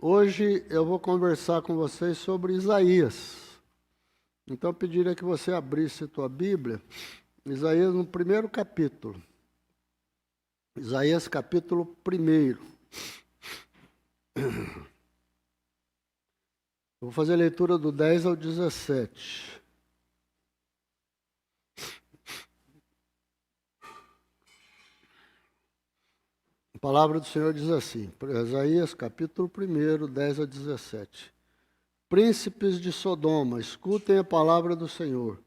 Hoje eu vou conversar com vocês sobre Isaías. Então eu pediria que você abrisse a tua Bíblia, Isaías no primeiro capítulo. Isaías capítulo 1. Eu vou fazer a leitura do 10 ao 17. A palavra do Senhor diz assim, Isaías capítulo 1, 10 a 17. Príncipes de Sodoma, escutem a palavra do Senhor.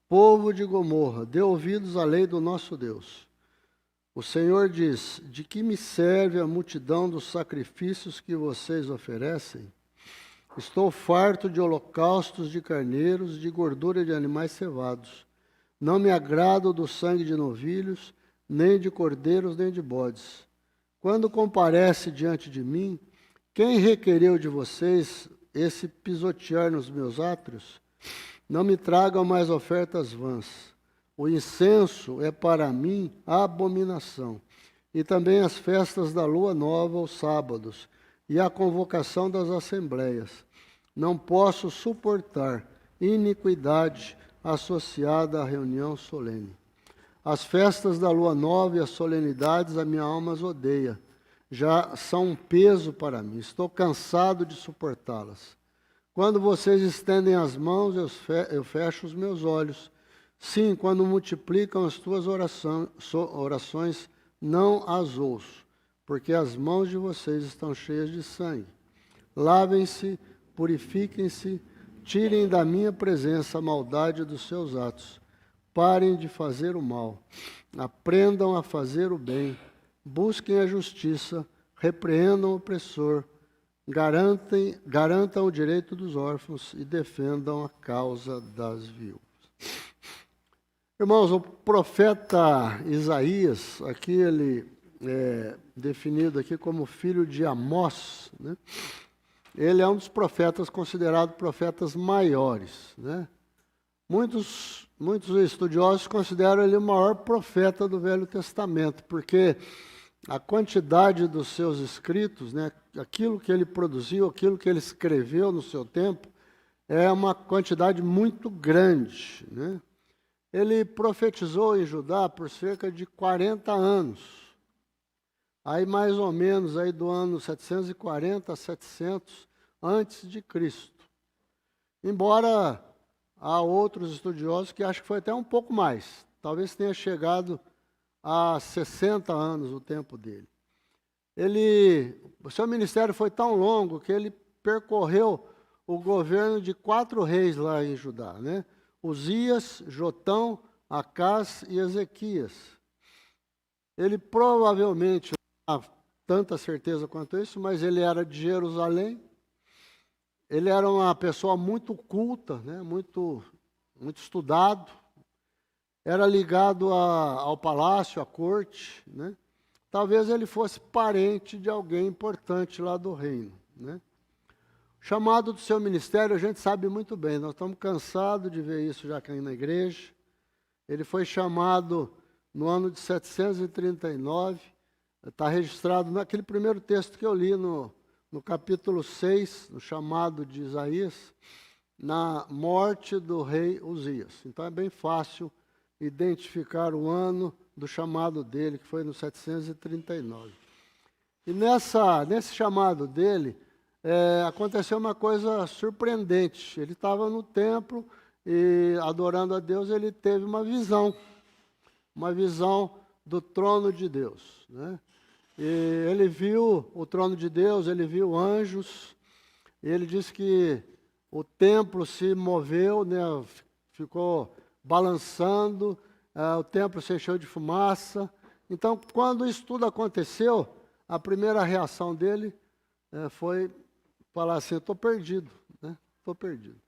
Povo de Gomorra, dê ouvidos à lei do nosso Deus. O Senhor diz, de que me serve a multidão dos sacrifícios que vocês oferecem? Estou farto de holocaustos de carneiros, de gordura de animais cevados. Não me agrado do sangue de novilhos, nem de cordeiros, nem de bodes. Quando comparece diante de mim, quem requereu de vocês esse pisotear nos meus átrios? Não me tragam mais ofertas vãs. O incenso é para mim abominação. E também as festas da lua nova aos sábados, e a convocação das assembleias. Não posso suportar iniquidade associada à reunião solene. As festas da lua nova e as solenidades a minha alma as odeia. Já são um peso para mim. Estou cansado de suportá-las. Quando vocês estendem as mãos, eu fecho os meus olhos. Sim, quando multiplicam as tuas orações, não as ouço, porque as mãos de vocês estão cheias de sangue. Lavem-se, purifiquem-se, tirem da minha presença a maldade dos seus atos. Parem de fazer o mal, aprendam a fazer o bem, busquem a justiça, repreendam o opressor, garantam o direito dos órfãos e defendam a causa das viúvas. Irmãos, o profeta Isaías, aqui ele é definido aqui como filho de Amós, né? Ele é um dos profetas considerados profetas maiores, né? Muitos estudiosos consideram ele o maior profeta do Velho Testamento, porque a quantidade dos seus escritos, né, aquilo que ele produziu, aquilo que ele escreveu no seu tempo, é uma quantidade muito grande, né? Ele profetizou em Judá por cerca de 40 anos. Aí mais ou menos aí do ano 740 a 700 antes de Cristo. Embora há outros estudiosos que acham que foi até um pouco mais. Talvez tenha chegado a 60 anos o tempo dele. O seu ministério foi tão longo que ele percorreu o governo de 4 reis lá em Judá, né? Uzias, Jotão, Acás e Ezequias. Ele provavelmente, não há tanta certeza quanto isso, mas ele era de Jerusalém. Ele era uma pessoa muito culta, né? muito estudado. Era ligado ao palácio, à corte, né? Talvez ele fosse parente de alguém importante lá do reino, né? O chamado do seu ministério a gente sabe muito bem, nós estamos cansados de ver isso já aqui na igreja. Ele foi chamado no ano de 739, está registrado naquele primeiro texto que eu li no capítulo 6, no chamado de Isaías, na morte do rei Uzias. Então é bem fácil identificar o ano do chamado dele, que foi no 739. E nesse chamado dele, aconteceu uma coisa surpreendente. Ele estava no templo e, adorando a Deus, ele teve uma visão do trono de Deus, né? E ele viu o trono de Deus, ele viu anjos, e ele disse que o templo se moveu, né, ficou balançando, o templo se encheu de fumaça. Então, quando isso tudo aconteceu, a primeira reação dele foi falar assim: estou perdido, né? Estou perdido.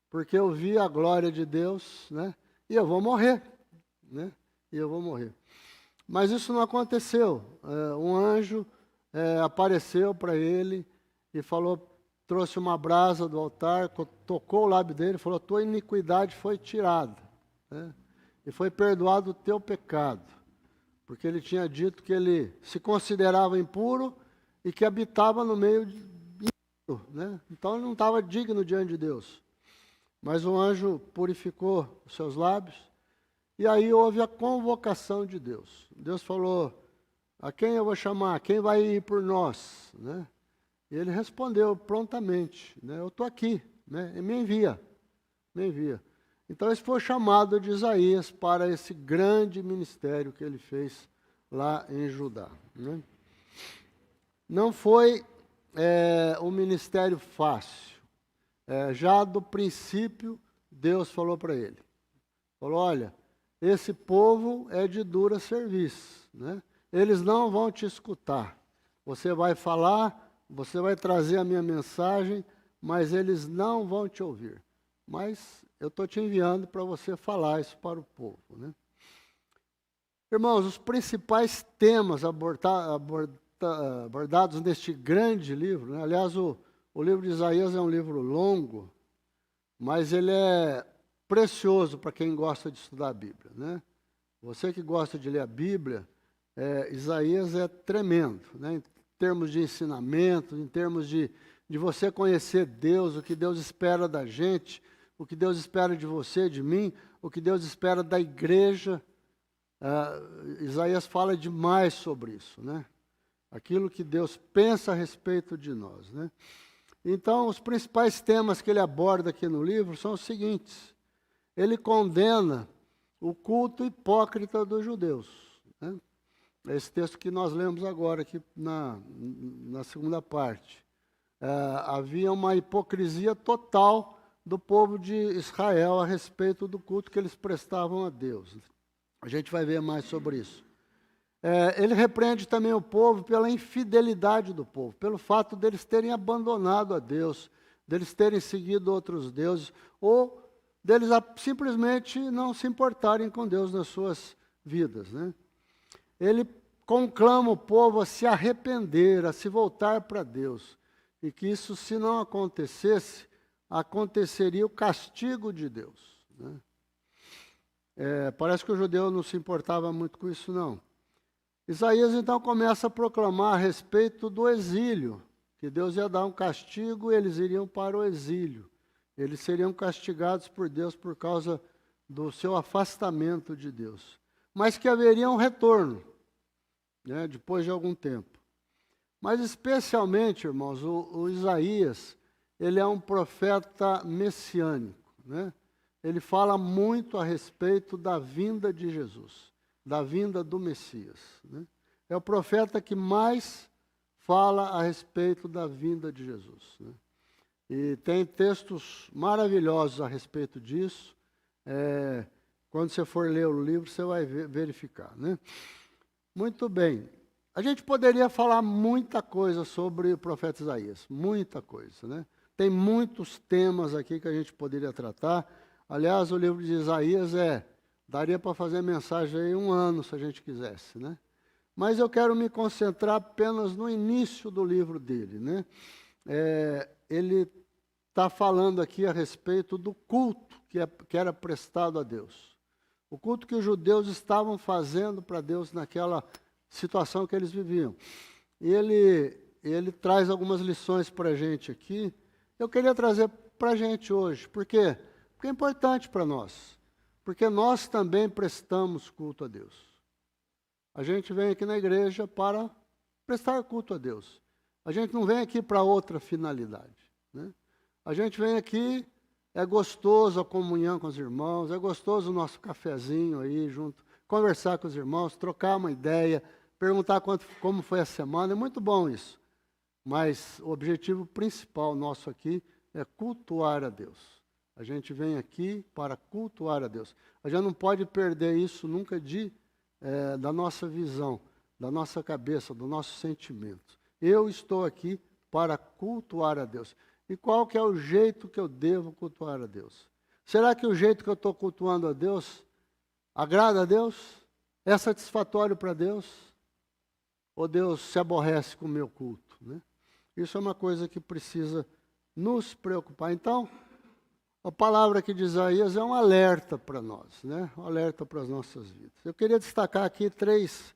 Porque eu vi a glória de Deus, né? E eu vou morrer, né? E eu vou morrer. Mas isso não aconteceu. Um anjo apareceu para ele e falou, trouxe uma brasa do altar, tocou o lábio dele e falou: tua iniquidade foi tirada, né? E foi perdoado o teu pecado. Porque ele tinha dito que ele se considerava impuro e que habitava no meio de né? Então ele não estava digno diante de Deus. Mas o anjo purificou os seus lábios, e aí houve a convocação de Deus. Deus falou: a quem eu vou chamar? Quem vai ir por nós? Né? E ele respondeu prontamente, né? Eu estou aqui, né? E me envia, me envia. Então esse foi o chamado de Isaías para esse grande ministério que ele fez lá em Judá. Né? Não foi um ministério fácil. Já do princípio, Deus falou para ele. Falou: olha, esse povo é de dura serviço, né? Eles não vão te escutar. Você vai falar, você vai trazer a minha mensagem, mas eles não vão te ouvir. Mas eu estou te enviando para você falar isso para o povo, né? Irmãos, os principais temas abordados neste grande livro, né? Aliás, o livro de Isaías é um livro longo, mas ele é precioso para quem gosta de estudar a Bíblia, né? Você que gosta de ler a Bíblia, Isaías é tremendo, né? Em termos de ensinamento, em termos de você conhecer Deus, o que Deus espera da gente, o que Deus espera de você, de mim, o que Deus espera da igreja. Isaías fala demais sobre isso, né? Aquilo que Deus pensa a respeito de nós, né? Então, os principais temas que ele aborda aqui no livro são os seguintes. Ele condena o culto hipócrita dos judeus, né? Esse texto que nós lemos agora, aqui na segunda parte. Havia uma hipocrisia total do povo de Israel a respeito do culto que eles prestavam a Deus. A gente vai ver mais sobre isso. Ele repreende também o povo pela infidelidade do povo, pelo fato deles terem abandonado a Deus, deles terem seguido outros deuses, ou deles simplesmente não se importarem com Deus nas suas vidas, né? Ele conclama o povo a se arrepender, a se voltar para Deus, e que isso, se não acontecesse, aconteceria o castigo de Deus, né? Parece que o judeu não se importava muito com isso, não. Isaías, então, começa a proclamar a respeito do exílio, que Deus ia dar um castigo e eles iriam para o exílio. Eles seriam castigados por Deus por causa do seu afastamento de Deus. Mas que haveria um retorno, né, depois de algum tempo. Mas, especialmente, irmãos, o Isaías, ele é um profeta messiânico, né? Ele fala muito a respeito da vinda de Jesus, da vinda do Messias, né? É o profeta que mais fala a respeito da vinda de Jesus, né? E tem textos maravilhosos a respeito disso. Quando você for ler o livro, você vai verificar, né? Muito bem. A gente poderia falar muita coisa sobre o profeta Isaías, muita coisa, né? Tem muitos temas aqui que a gente poderia tratar. Aliás, o livro de Isaías daria para fazer mensagem aí 1 ano, se a gente quisesse, né? Mas eu quero me concentrar apenas no início do livro dele, né? Ele está falando aqui a respeito do culto que era prestado a Deus. O culto que os judeus estavam fazendo para Deus naquela situação que eles viviam. E ele traz algumas lições para a gente aqui. Eu queria trazer para a gente hoje. Por quê? Porque é importante para nós. Porque nós também prestamos culto a Deus. A gente vem aqui na igreja para prestar culto a Deus. A gente não vem aqui para outra finalidade, né? A gente vem aqui, é gostoso a comunhão com os irmãos, é gostoso o nosso cafezinho aí junto, conversar com os irmãos, trocar uma ideia, perguntar como foi a semana, é muito bom isso. Mas o objetivo principal nosso aqui é cultuar a Deus. A gente vem aqui para cultuar a Deus. A gente não pode perder isso nunca da nossa visão, da nossa cabeça, do nosso sentimento. Eu estou aqui para cultuar a Deus. E qual que é o jeito que eu devo cultuar a Deus? Será que o jeito que eu estou cultuando a Deus agrada a Deus? É satisfatório para Deus? Ou Deus se aborrece com o meu culto, né? Isso é uma coisa que precisa nos preocupar. Então, a palavra aqui de Isaías é um alerta para nós, né? Um alerta para as nossas vidas. Eu queria destacar aqui 3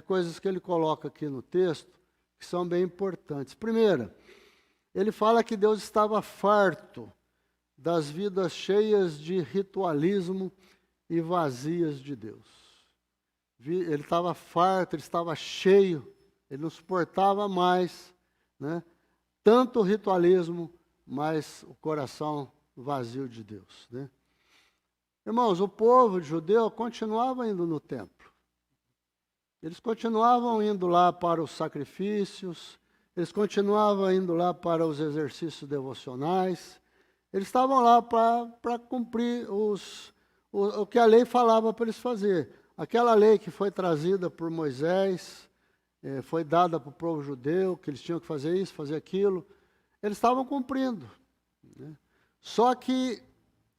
coisas que ele coloca aqui no texto, que são bem importantes. Primeira, ele fala que Deus estava farto das vidas cheias de ritualismo e vazias de Deus. Ele estava farto, ele estava cheio, ele não suportava mais, né, tanto ritualismo, mas o coração vazio de Deus, né? Irmãos, o povo judeu continuava indo no templo. Eles continuavam indo lá para os sacrifícios, eles continuavam indo lá para os exercícios devocionais. Eles estavam lá para cumprir o que a lei falava para eles fazer. Aquela lei que foi trazida por Moisés, foi dada para o povo judeu, que eles tinham que fazer isso, fazer aquilo. Eles estavam cumprindo, né? Só que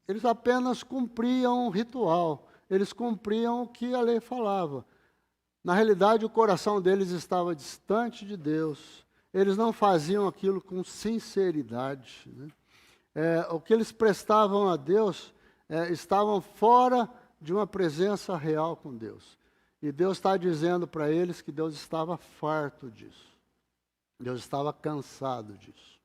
eles apenas cumpriam um ritual, eles cumpriam o que a lei falava. Na realidade, o coração deles estava distante de Deus, eles não faziam aquilo com sinceridade, né? O que eles prestavam a Deus, estavam fora de uma presença real com Deus. E Deus está dizendo para eles que Deus estava farto disso. Deus estava cansado disso.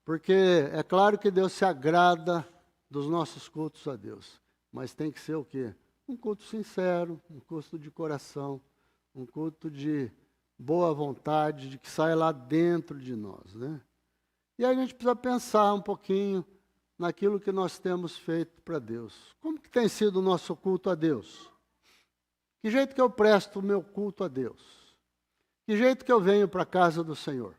Porque é claro que Deus se agrada dos nossos cultos a Deus. Mas tem que ser o quê? Um culto sincero, um culto de coração, um culto de boa vontade, de que sai lá dentro de nós, né? E aí a gente precisa pensar um pouquinho naquilo que nós temos feito para Deus. Como que tem sido o nosso culto a Deus? Que jeito que eu presto o meu culto a Deus? Que jeito que eu venho para a casa do Senhor?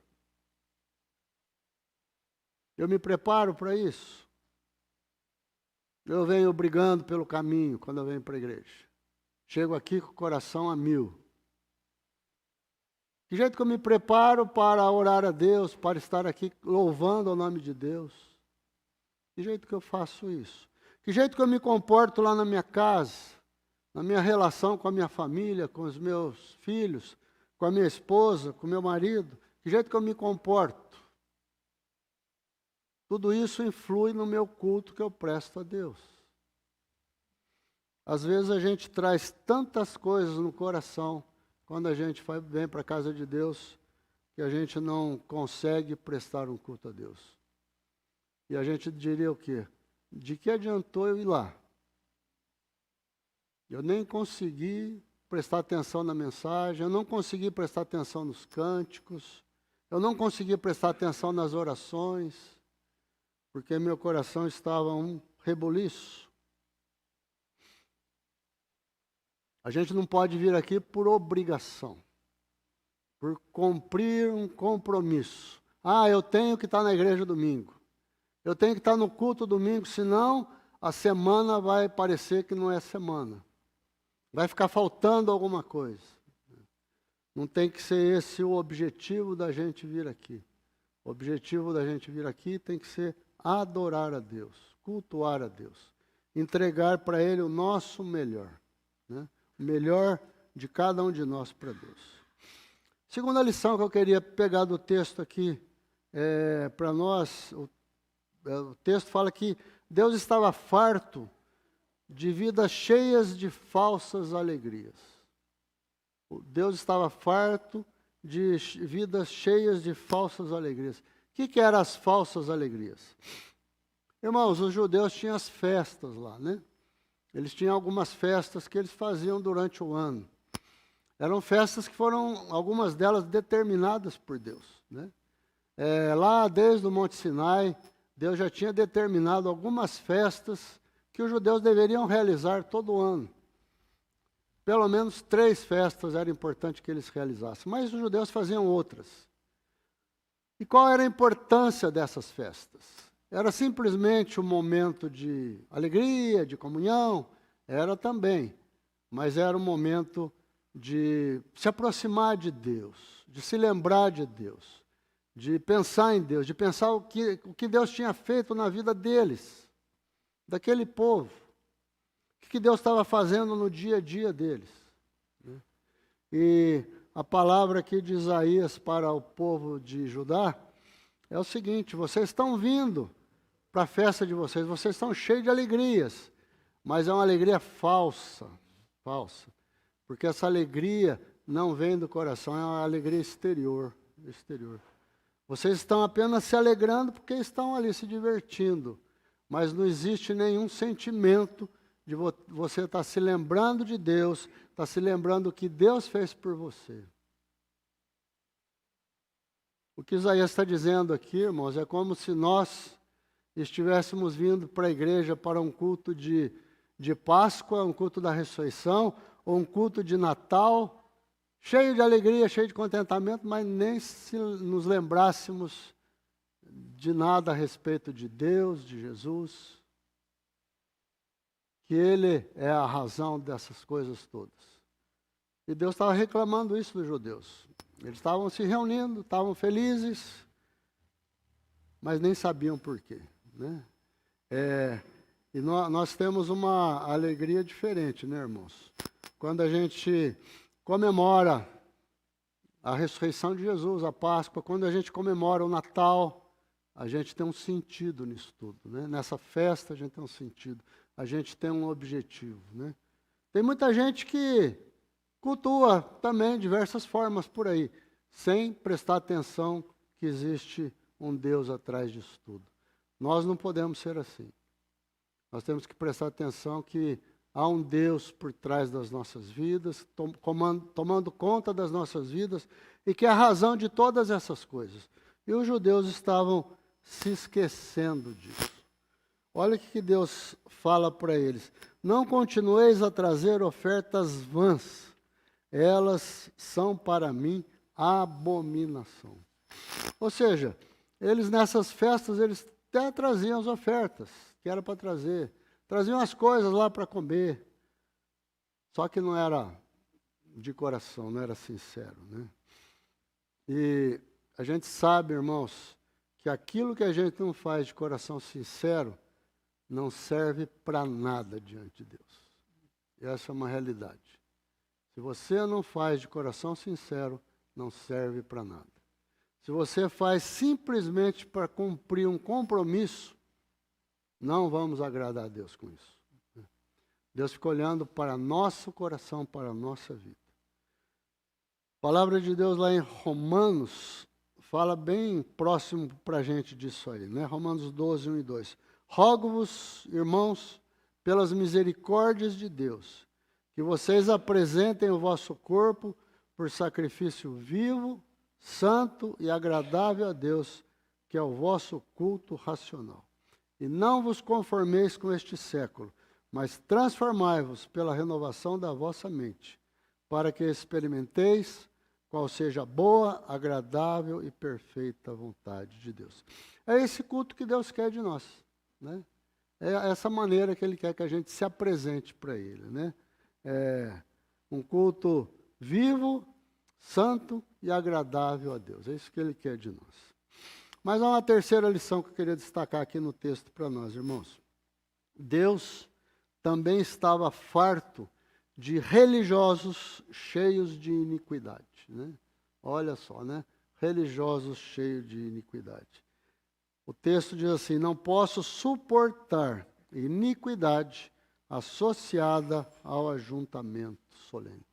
Eu me preparo para isso? Eu venho brigando pelo caminho quando eu venho para a igreja. Chego aqui com o coração a mil. Que jeito que eu me preparo para orar a Deus, para estar aqui louvando o nome de Deus? Que jeito que eu faço isso? Que jeito que eu me comporto lá na minha casa, na minha relação com a minha família, com os meus filhos, com a minha esposa, com o meu marido? Que jeito que eu me comporto? Tudo isso influi no meu culto que eu presto a Deus. Às vezes a gente traz tantas coisas no coração, quando a gente vem para a casa de Deus, que a gente não consegue prestar um culto a Deus. E a gente diria o quê? De que adiantou eu ir lá? Eu nem consegui prestar atenção na mensagem, eu não consegui prestar atenção nos cânticos, eu não consegui prestar atenção nas orações, porque meu coração estava um rebuliço. A gente não pode vir aqui por obrigação, por cumprir um compromisso. Eu tenho que estar na igreja domingo. Eu tenho que estar no culto domingo, senão a semana vai parecer que não é semana. Vai ficar faltando alguma coisa. Não tem que ser esse o objetivo da gente vir aqui. O objetivo da gente vir aqui tem que ser adorar a Deus, cultuar a Deus, entregar para Ele o nosso melhor, né? O melhor de cada um de nós para Deus. Segunda lição que eu queria pegar do texto aqui para nós, o texto fala que Deus estava farto de vidas cheias de falsas alegrias. Deus estava farto de vidas cheias de falsas alegrias. O que eram as falsas alegrias? Irmãos, os judeus tinham as festas lá, né? Eles tinham algumas festas que eles faziam durante o ano. Eram festas que foram, algumas delas, determinadas por Deus, né? Lá desde o Monte Sinai, Deus já tinha determinado algumas festas que os judeus deveriam realizar todo ano. Pelo menos 3 festas era importante que eles realizassem, mas os judeus faziam outras. E qual era a importância dessas festas? Era simplesmente um momento de alegria, de comunhão? Era também, mas era um momento de se aproximar de Deus, de se lembrar de Deus, de pensar em Deus, de pensar o que Deus tinha feito na vida deles, daquele povo. O que Deus estava fazendo no dia a dia deles, né? E a palavra aqui de Isaías para o povo de Judá é o seguinte: vocês estão vindo para a festa de vocês, vocês estão cheios de alegrias, mas é uma alegria falsa, porque essa alegria não vem do coração, é uma alegria exterior. Vocês estão apenas se alegrando porque estão ali se divertindo. Mas não existe nenhum sentimento de você estar se lembrando de Deus, estar se lembrando o que Deus fez por você. O que Isaías está dizendo aqui, irmãos, é como se nós estivéssemos vindo para a igreja para um culto de Páscoa, um culto da ressurreição, ou um culto de Natal, cheio de alegria, cheio de contentamento, mas nem se nos lembrássemos de nada a respeito de Deus, de Jesus, que Ele é a razão dessas coisas todas. E Deus estava reclamando isso dos judeus. Eles estavam se reunindo, estavam felizes, mas nem sabiam por quê, né? E nós temos uma alegria diferente, né, irmãos? Quando a gente comemora a ressurreição de Jesus, a Páscoa, quando a gente comemora o Natal, a gente tem um sentido nisso tudo, né? Nessa festa a gente tem um sentido, a gente tem um objetivo, né? Tem muita gente que cultua também diversas formas por aí, sem prestar atenção que existe um Deus atrás disso tudo. Nós não podemos ser assim. Nós temos que prestar atenção que há um Deus por trás das nossas vidas, tomando conta das nossas vidas, e que é a razão de todas essas coisas. E os judeus estavam se esquecendo disso. Olha o que Deus fala para eles. Não continueis a trazer ofertas vãs, elas são para mim abominação. Ou seja, eles nessas festas, eles até traziam as ofertas, que era para trazer. Traziam as coisas lá para comer. Só que não era de coração, não era sincero, né? E a gente sabe, irmãos, que aquilo que a gente não faz de coração sincero não serve para nada diante de Deus. E essa é uma realidade. Se você não faz de coração sincero, não serve para nada. Se você faz simplesmente para cumprir um compromisso, não vamos agradar a Deus com isso. Deus fica olhando para nosso coração, para a nossa vida. A palavra de Deus lá em Romanos fala bem próximo para a gente disso aí, né? Romanos 12, 1 e 2. Rogo-vos, irmãos, pelas misericórdias de Deus, que vocês apresentem o vosso corpo por sacrifício vivo, santo e agradável a Deus, que é o vosso culto racional. E não vos conformeis com este século, mas transformai-vos pela renovação da vossa mente, para que experimenteis qual seja a boa, agradável e perfeita vontade de Deus. É esse culto que Deus quer de nós, né? É essa maneira que Ele quer que a gente se apresente para Ele, né? É um culto vivo, santo e agradável a Deus. É isso que Ele quer de nós. Mas há uma terceira lição que eu queria destacar aqui no texto para nós, irmãos. Deus também estava farto de religiosos cheios de iniquidade, né? Olha só, né? Religiosos cheios de iniquidade. O texto diz assim: não posso suportar iniquidade associada ao ajuntamento solene.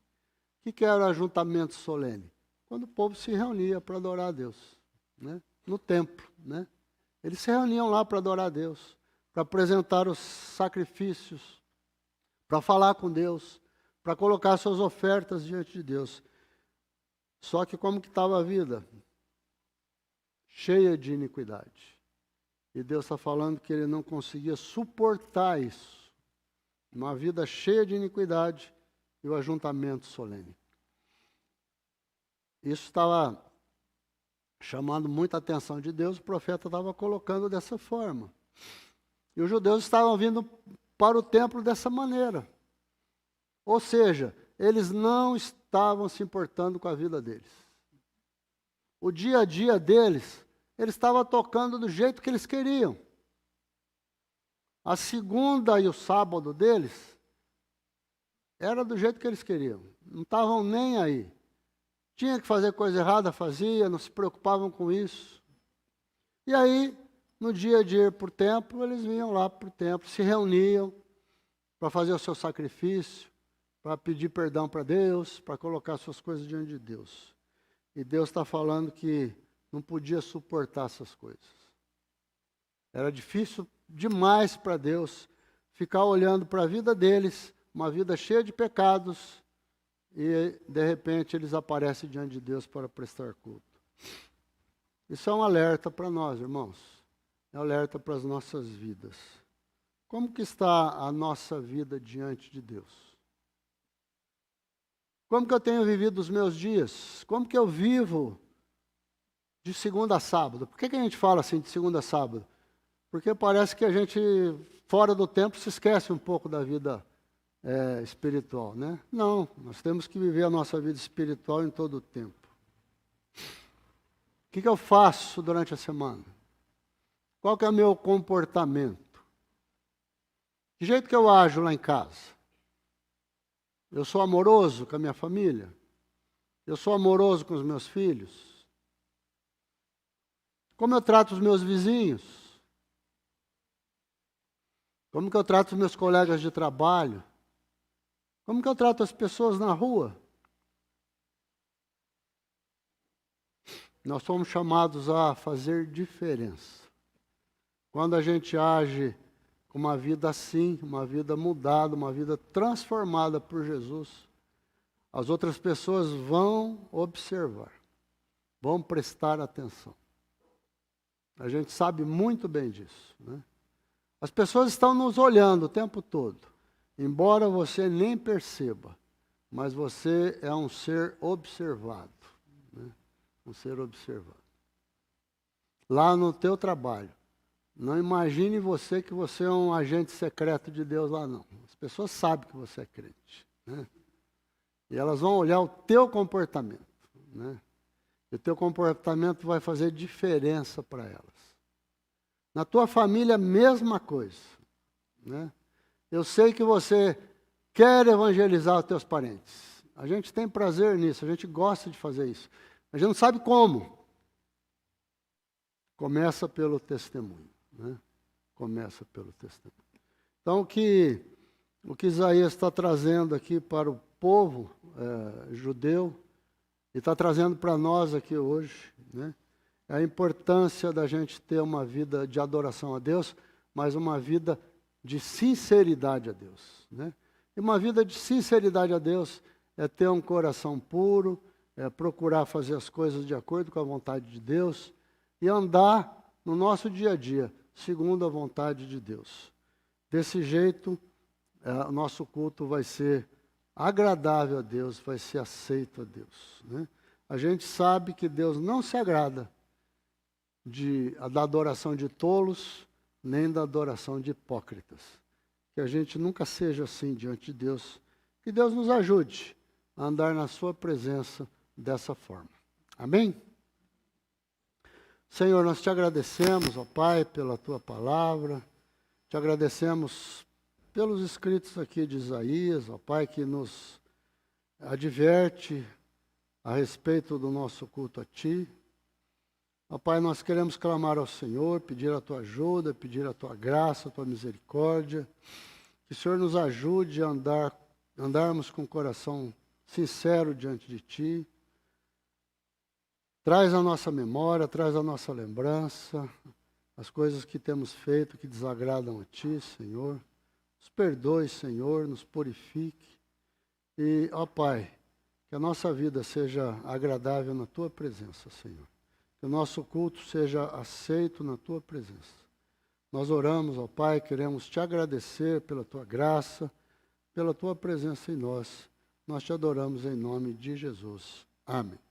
O que era o ajuntamento solene? Quando o povo se reunia para adorar a Deus, né? No templo, né? Eles se reuniam lá para adorar a Deus, para apresentar os sacrifícios, para falar com Deus, para colocar suas ofertas diante de Deus. Só que como que estava a vida? Cheia de iniquidade. E Deus está falando que Ele não conseguia suportar isso. Uma vida cheia de iniquidade e o ajuntamento solene. Isso estava chamando muita atenção de Deus, o profeta estava colocando dessa forma. E os judeus estavam vindo para o templo dessa maneira. Ou seja, eles não estavam se importando com a vida deles. O dia a dia deles, eles estavam tocando do jeito que eles queriam. A segunda e o sábado deles, era do jeito que eles queriam. Não estavam nem aí. Tinha que fazer coisa errada, fazia, não se preocupavam com isso. E aí, no dia de ir para o templo, eles vinham lá para o templo, se reuniam para fazer o seu sacrifício, para pedir perdão para Deus, para colocar suas coisas diante de Deus. E Deus está falando que não podia suportar essas coisas. Era difícil demais para Deus ficar olhando para a vida deles, uma vida cheia de pecados, e de repente eles aparecem diante de Deus para prestar culto. Isso é um alerta para nós, irmãos. É um alerta para as nossas vidas. Como que está a nossa vida diante de Deus? Como que eu tenho vivido os meus dias? Como que eu vivo de segunda a sábado? Por que a gente fala assim de segunda a sábado? Porque parece que a gente, fora do tempo, se esquece um pouco da vida espiritual, né? Não, nós temos que viver a nossa vida espiritual em todo o tempo. O que eu faço durante a semana? Qual que é o meu comportamento? Que jeito que eu ajo lá em casa? Eu sou amoroso com a minha família? Eu sou amoroso com os meus filhos? Como eu trato os meus vizinhos? Como que eu trato os meus colegas de trabalho? Como que eu trato as pessoas na rua? Nós somos chamados a fazer diferença. Quando a gente age com uma vida assim, uma vida mudada, uma vida transformada por Jesus, as outras pessoas vão observar, vão prestar atenção. A gente sabe muito bem disso, né? As pessoas estão nos olhando o tempo todo, embora você nem perceba, mas você é um ser observado, né? Um ser observado. Lá no teu trabalho, não imagine você que você é um agente secreto de Deus lá, não. As pessoas sabem que você é crente, né? E elas vão olhar o teu comportamento, né? E o teu comportamento vai fazer diferença para elas. Na tua família, mesma coisa, né? Eu sei que você quer evangelizar os teus parentes. A gente tem prazer nisso, a gente gosta de fazer isso. A gente não sabe como. Começa pelo testemunho, né? Começa pelo testemunho. Então, o que Isaías está trazendo aqui para o povo judeu, e está trazendo para nós aqui hoje, né? É a importância da gente ter uma vida de adoração a Deus, mas uma vida de sinceridade a Deus, né? E uma vida de sinceridade a Deus é ter um coração puro, é procurar fazer as coisas de acordo com a vontade de Deus e andar no nosso dia a dia segundo a vontade de Deus. Desse jeito, o nosso culto vai ser agradável a Deus, vai ser aceito a Deus, né? A gente sabe que Deus não se agrada da adoração de tolos, nem da adoração de hipócritas. Que a gente nunca seja assim diante de Deus. Que Deus nos ajude a andar na sua presença dessa forma. Amém? Senhor, nós te agradecemos, ó Pai, pela tua palavra. Te agradecemos pelos escritos aqui de Isaías, ó Pai, que nos adverte a respeito do nosso culto a Ti. Ó Pai, nós queremos clamar ao Senhor, pedir a Tua ajuda, pedir a Tua graça, a Tua misericórdia. Que o Senhor nos ajude a andarmos com o coração sincero diante de Ti. Traz a nossa memória, traz a nossa lembrança, as coisas que temos feito que desagradam a Ti, Senhor. Nos perdoe, Senhor, nos purifique. E, ó Pai, que a nossa vida seja agradável na Tua presença, Senhor. Que o nosso culto seja aceito na Tua presença. Nós oramos, ó Pai, queremos Te agradecer pela Tua graça, pela Tua presença em nós. Nós Te adoramos em nome de Jesus. Amém.